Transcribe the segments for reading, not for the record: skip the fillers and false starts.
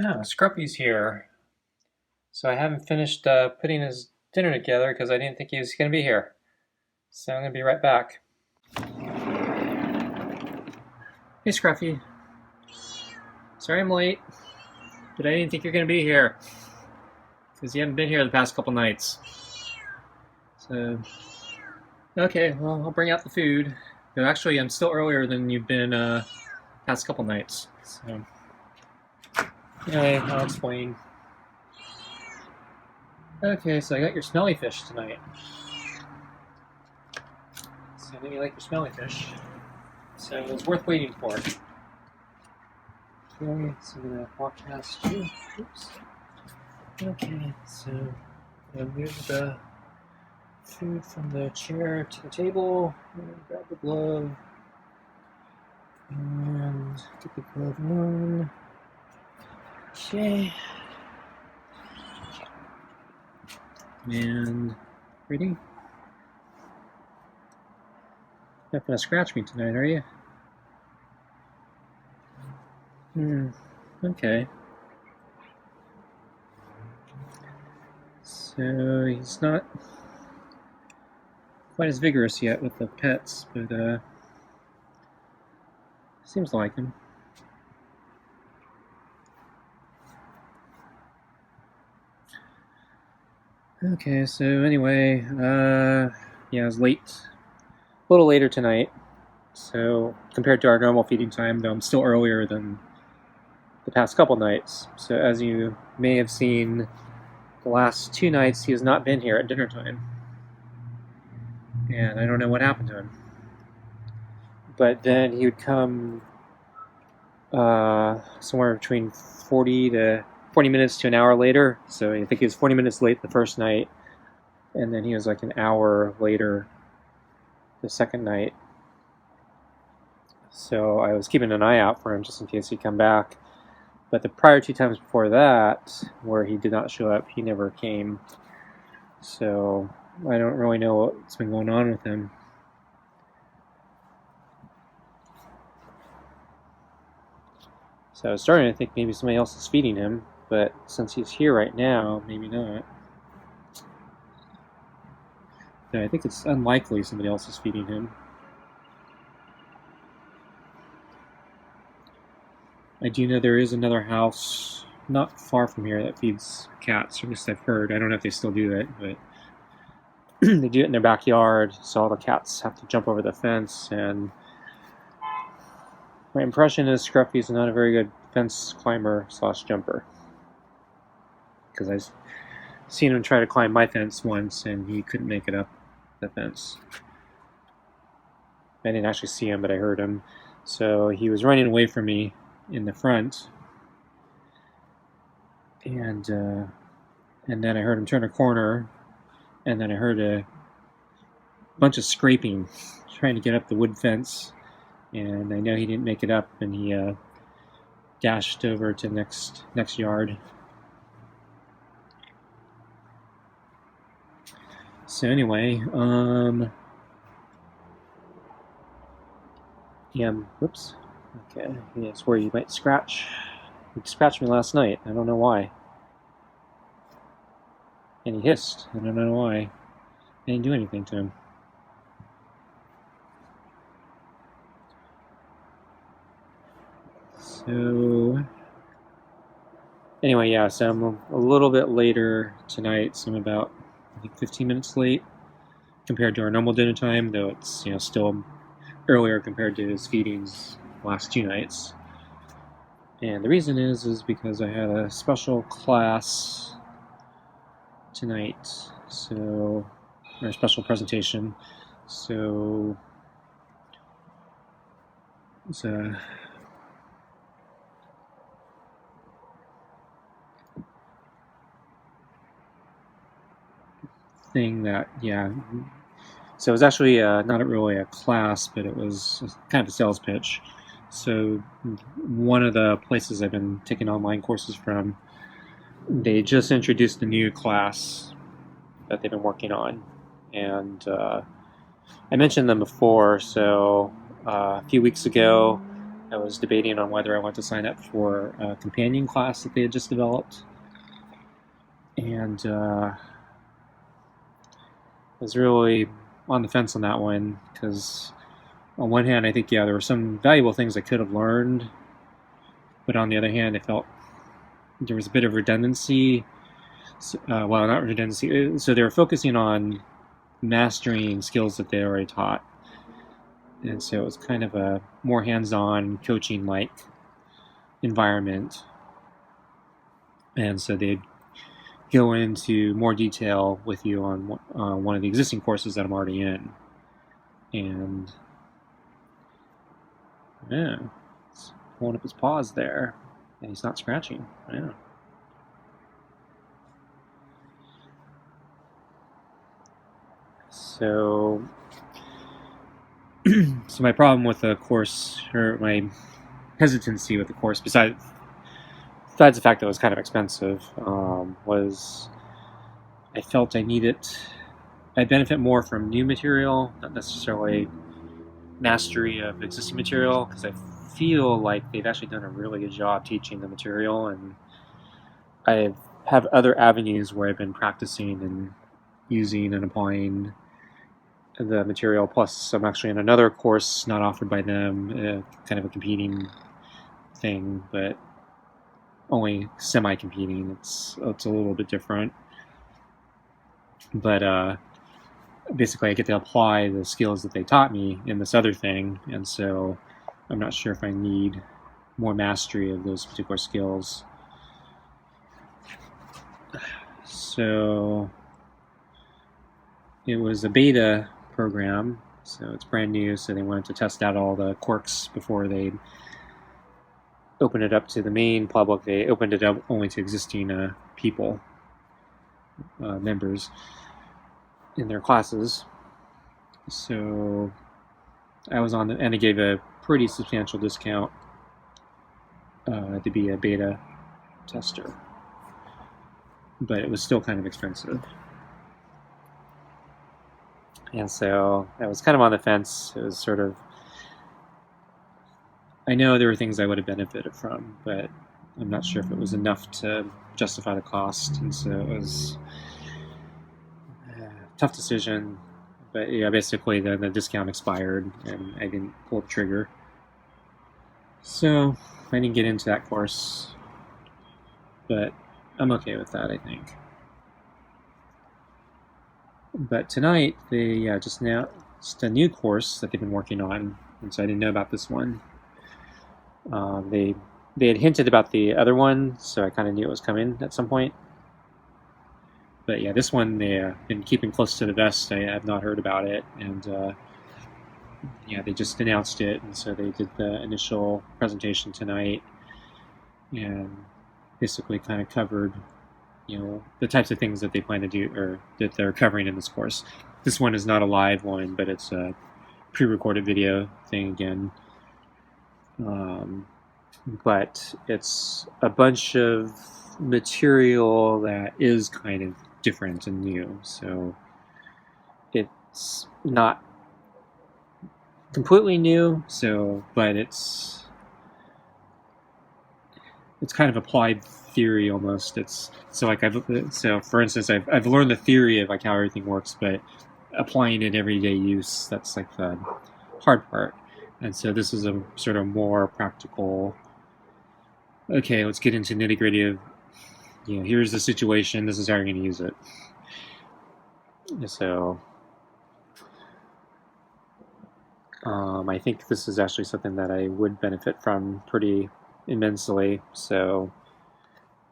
Ah, Scruffy's here. So I haven't finished putting his dinner together because I didn't think he was going to be here. So I'm going to be right back. Hey, Scruffy. Sorry I'm late, but I didn't think you're going to be here because you haven't been here the past couple nights. So, okay, well, I'll bring out the food. But actually, I'm still earlier than you've been past couple nights. So, anyway, I'll explain. Okay, so I got your smelly fish tonight. So I know you like your smelly fish. So it was worth waiting for. Okay, so I'm gonna walk past you. Oops. Okay, so I'm gonna move the food from the chair to the table. Grab the glove and get the glove on. Okay. And ready? Not gonna scratch me tonight, are you? Okay. So he's not quite as vigorous yet with the pets, but seems like him. Okay, so anyway, yeah, it was late. A little later tonight. So compared to our normal feeding time, though I'm still earlier than the past couple nights. So as you may have seen, the last 2 nights he has not been here at dinner time. And I don't know what happened to him. But then he would come somewhere between 40 minutes to an hour later. So I think he was 40 minutes late the first night, and then he was like an hour later the second night. So I was keeping an eye out for him just in case he'd come back. But the prior 2 times before that, where he did not show up, he never came. So I don't really know what's been going on with him. So I was starting to think maybe somebody else is feeding him, but since he's here right now, maybe not. No, I think it's unlikely somebody else is feeding him. I do know there is another house not far from here that feeds cats, or at least I've heard. I don't know if they still do it, but they do it in their backyard, so all the cats have to jump over the fence. And my impression is Scruffy's not a very good fence climber / jumper, because I've seen him try to climb my fence once, and he couldn't make it up the fence. I didn't actually see him, but I heard him. So he was running away from me in the front, and then I heard him turn a corner, and then I heard a bunch of scraping, trying to get up the wood fence, and I know he didn't make it up, and he dashed over to the next yard. So anyway, yeah, whoops. Okay, that's where you might scratch. He scratched me last night. I don't know why. And he hissed. I don't know why. I didn't do anything to him. So anyway, yeah, so I'm a little bit later tonight. So I'm about, I think, 15 minutes late compared to our normal dinner time, though it's still earlier compared to his feedings the last 2 nights. And the reason is because I had a special class tonight, or a special presentation. So it's a thing that, yeah. So it was actually not really a class, but it was kind of a sales pitch. So one of the places I've been taking online courses from, they just introduced a new class that they've been working on. And I mentioned them before. So a few weeks ago, I was debating on whether I want to sign up for a companion class that they had just developed. And I was really on the fence on that one because on one hand, I think, there were some valuable things I could have learned. But on the other hand, I felt there was a bit of redundancy. Well, not redundancy. So they were focusing on mastering skills that they already taught. And so it was kind of a more hands-on, coaching-like environment. And so they'd go into more detail with you on one of the existing courses that I'm already in. And yeah, it's pulling up his paws there. And he's not scratching. Yeah. So my problem with the course, or my hesitancy with the course, besides the fact that it was kind of expensive, was I felt I benefit more from new material, not necessarily mastery of existing material, because I feel like they've actually done a really good job teaching the material, and I have other avenues where I've been practicing and using and applying the material. Plus, I'm actually in another course not offered by them, kind of a competing thing, but only semi-competing. It's a little bit different, but basically I get to apply the skills that they taught me in this other thing, and so I'm not sure if I need more mastery of those particular skills. So it was a beta program, so it's brand new, so they wanted to test out all the quirks before they open it up to the main public. They opened it up only to existing people, members in their classes. So I was on and they gave a pretty substantial discount to be a beta tester, but it was still kind of expensive. And so I was kind of on the fence. It was sort of, I know there were things I would have benefited from, but I'm not sure if it was enough to justify the cost. And so it was a tough decision. But yeah, basically the discount expired and I didn't pull the trigger. So I didn't get into that course, but I'm okay with that, I think. But tonight, they just a new course that they've been working on, and so I didn't know about this one. They had hinted about the other one, so I kind of knew it was coming at some point. But yeah, this one they've been keeping close to the vest. I have not heard about it, and they just announced it, and so they did the initial presentation tonight, and basically kind of covered the types of things that they plan to do, or that they're covering in this course. This one is not a live one, but it's a pre-recorded video thing again. But it's a bunch of material that is kind of different and new. So it's not completely new, but it's kind of applied theory almost. So for instance, I've learned the theory of like how everything works, but applying it everyday use, that's like the hard part. And so this is a sort of more practical, okay, let's get into nitty-gritty of, here's the situation, this is how you're going to use it. So I think this is actually something that I would benefit from pretty immensely. So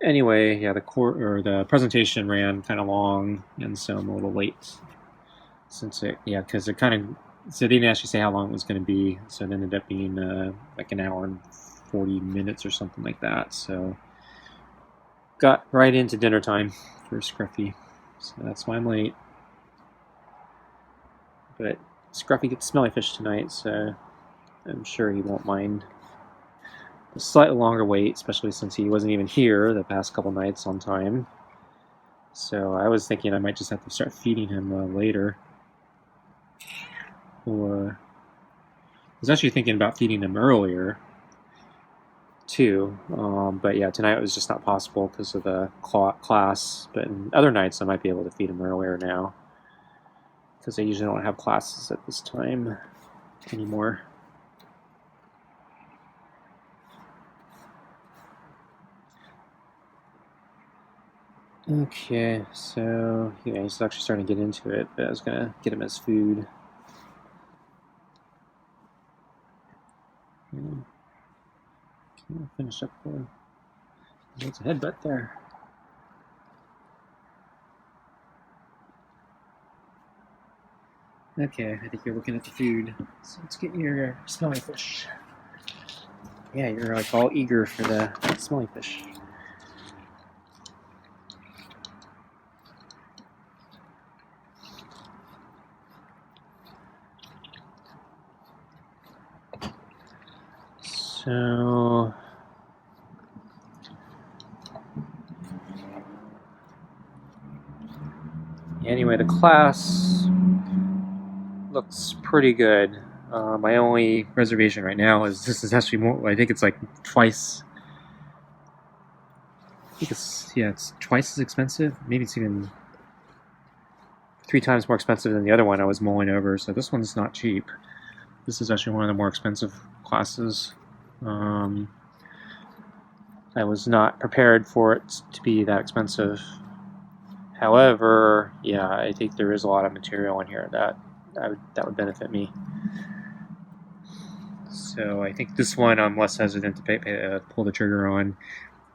anyway, the presentation ran kind of long, and so I'm a little late because it kind of, so they didn't actually say how long it was going to be, so it ended up being like an hour and 40 minutes or something like that. So got right into dinner time for Scruffy, so that's why I'm late. But Scruffy gets smelly fish tonight, so I'm sure he won't mind a slightly longer wait, especially since he wasn't even here the past couple nights on time. So I was thinking I might just have to start feeding him later. Or I was actually thinking about feeding him earlier, too. But yeah, tonight it was just not possible because of the class. But in other nights, I might be able to feed them earlier now because I usually don't have classes at this time anymore. Okay, so yeah, he's actually starting to get into it, but I was gonna get him his food. Finish up the. There's a headbutt there. Okay, I think you're looking at the food. So let's get your smelly fish. Yeah, you're like all eager for the smelly fish. So anyway, the class looks pretty good. My only reservation right now is this is actually more. I think it's like twice. I think it's twice as expensive. Maybe it's even 3 times more expensive than the other one I was mulling over. So this one's not cheap. This is actually one of the more expensive classes. I was not prepared for it to be that expensive. However, yeah, I think there is a lot of material in here that would benefit me. So I think this one I'm less hesitant to pull the trigger on,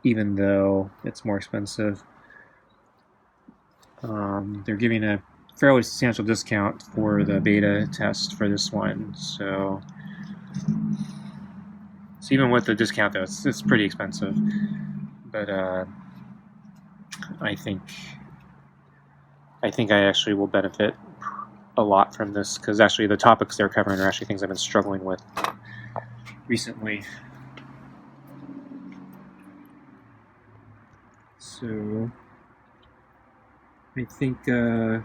even though it's more expensive. They're giving a fairly substantial discount for the beta test for this one, so even with the discount though, it's pretty expensive. But I think I actually will benefit a lot from this because actually the topics they're covering are actually things I've been struggling with recently. So I think I'll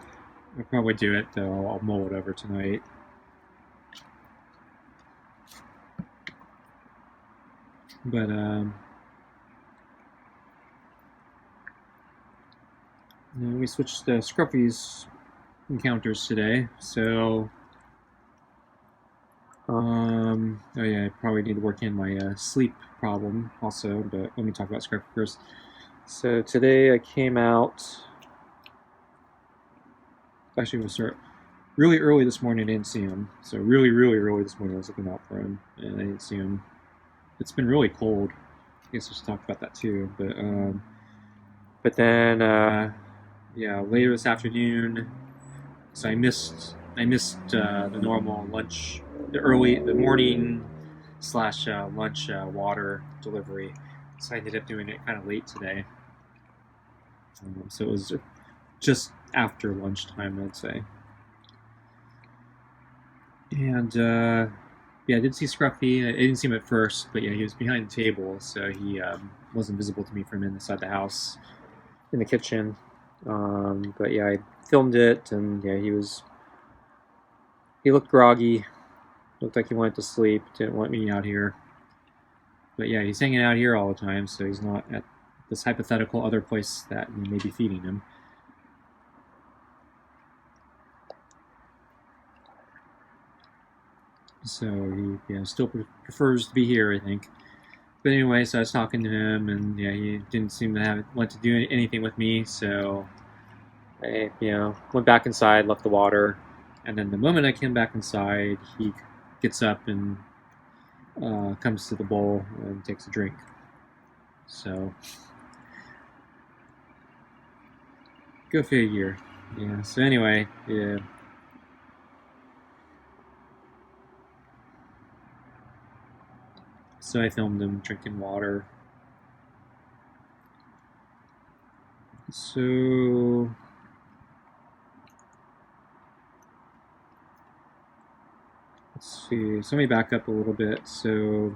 probably do it though. I'll mull it over tonight. But we switched to Scruffy's encounters today, so oh yeah, I probably need to work in my sleep problem also, but let me talk about Scruffy first. So today I came out, actually we'll start really early this morning. I didn't see him, so really early this morning I was looking out for him, and I didn't see him. It's been really cold. I guess I should talk about that too, but then yeah, later this afternoon, so I missed the normal lunch, the morning / lunch water delivery. So I ended up doing it kind of late today. So it was just after lunchtime, I'd say. And yeah, I did see Scruffy. I didn't see him at first, but yeah, he was behind the table, so he wasn't visible to me from inside the house, in the kitchen. But yeah, I filmed it, and yeah, he looked groggy. Looked like he wanted to sleep. Didn't want me out here. But yeah, he's hanging out here all the time, so he's not at this hypothetical other place that we may be feeding him. So he still prefers to be here, I think. But anyway, so I was talking to him, and yeah, he didn't seem to want to do anything with me. So I went back inside, left the water, and then the moment I came back inside, he gets up and comes to the bowl and takes a drink. So go figure. Yeah. So anyway, yeah. So I filmed him drinking water. So let's see. So let me back up a little bit. So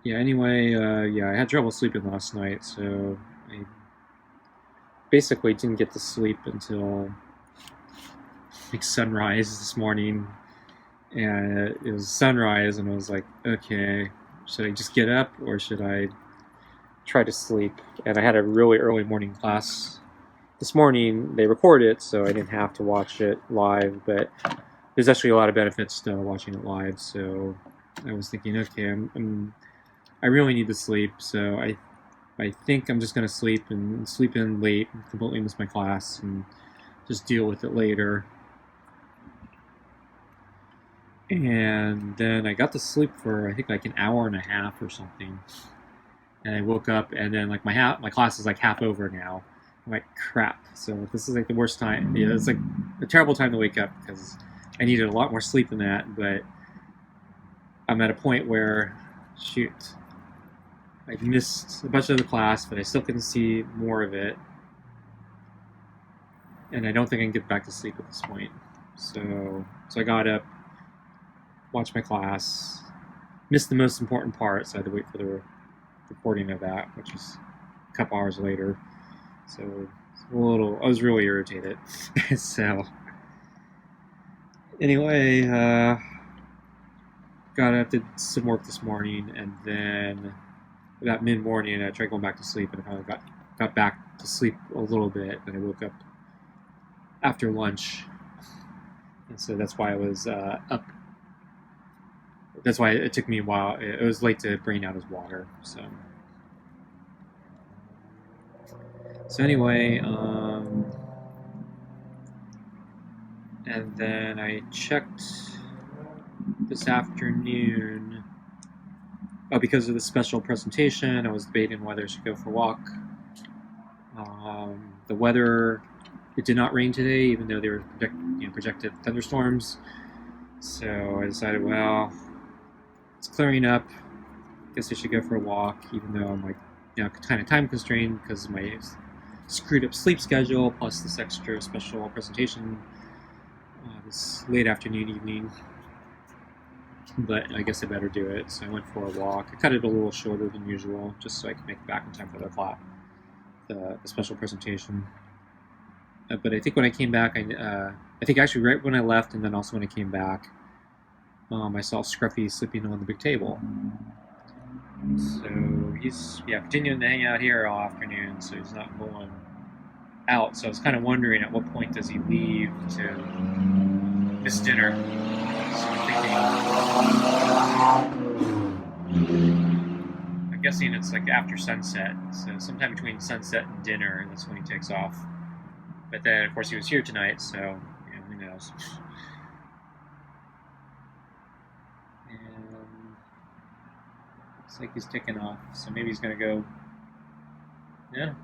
yeah. Anyway, yeah, I had trouble sleeping last night, so I basically didn't get to sleep until like sunrise this morning. and it was sunrise, and I was like, okay, should I just get up or should I try to sleep? And I had a really early morning class this morning. They recorded it, so I didn't have to watch it live, but there's actually a lot of benefits to watching it live. So I was thinking, okay, I really need to sleep, so I think I'm just gonna sleep in late, and completely miss my class, and just deal with it later. And then I got to sleep for I think like an hour and a half or something. And I woke up, and then like my class is like half over now. I'm like, crap. So this is like the worst time. Yeah, it's like a terrible time to wake up because I needed a lot more sleep than that. But I'm at a point where, shoot, I missed a bunch of the class, but I still couldn't see more of it, and I don't think I can get back to sleep at this point. So I got up, watched my class, missed the most important part, so I had to wait for the recording of that, which was a couple hours later. So I was really irritated. So anyway, got up, did some work this morning, and then about mid-morning I tried going back to sleep, and I finally got back to sleep a little bit. Then I woke up after lunch, and so that's why I was up. That's why it took me a while. It was late to bring out his water. So anyway, and then I checked this afternoon. Oh, because of the special presentation, I was debating whether I should go for a walk. The weather, it did not rain today, even though they were projected thunderstorms. So I decided, well, it's clearing up. Guess I should go for a walk, even though I'm like, kind of time constrained because of my screwed up sleep schedule, plus this extra special presentation this late afternoon, evening. But I guess I better do it, so I went for a walk. I cut it a little shorter than usual, just so I could make it back in time for the special presentation. But I think when I came back, I think actually right when I left, and then also when I came back, I saw Scruffy sleeping on the big table. So he's continuing to hang out here all afternoon, so he's not going out. So I was kind of wondering at what point does he leave to miss dinner. So I'm guessing it's like after sunset, so sometime between sunset and dinner, that's when he takes off. But then, of course, he was here tonight, so who knows. And looks like he's taking off, so maybe he's going to go, going to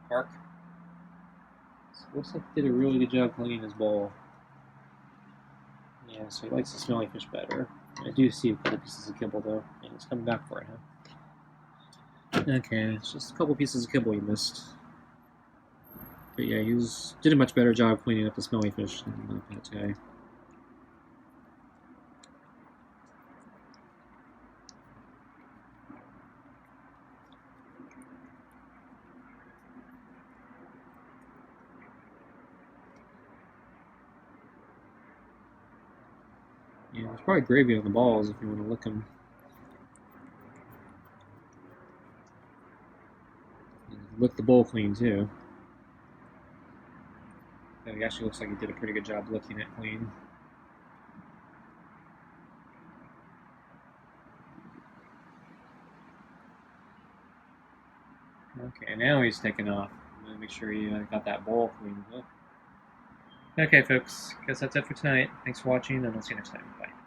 park. So looks like he did a really good job cleaning his bowl. Yeah, so he likes the smelly fish better. I do see a couple pieces of kibble, though. And he's coming back for it, huh? Okay, it's just a couple pieces of kibble he missed. But yeah, he did a much better job cleaning up the smelly fish than that guy. Yeah, there's probably gravy on the balls if you want to lick them. Lick the bowl clean, too. It actually looks like he did a pretty good job licking it clean. Okay, now he's taking off. I'm going to make sure he got that bowl cleaned up. Okay, folks, guess that's it for tonight. Thanks for watching, and I'll see you next time. Bye.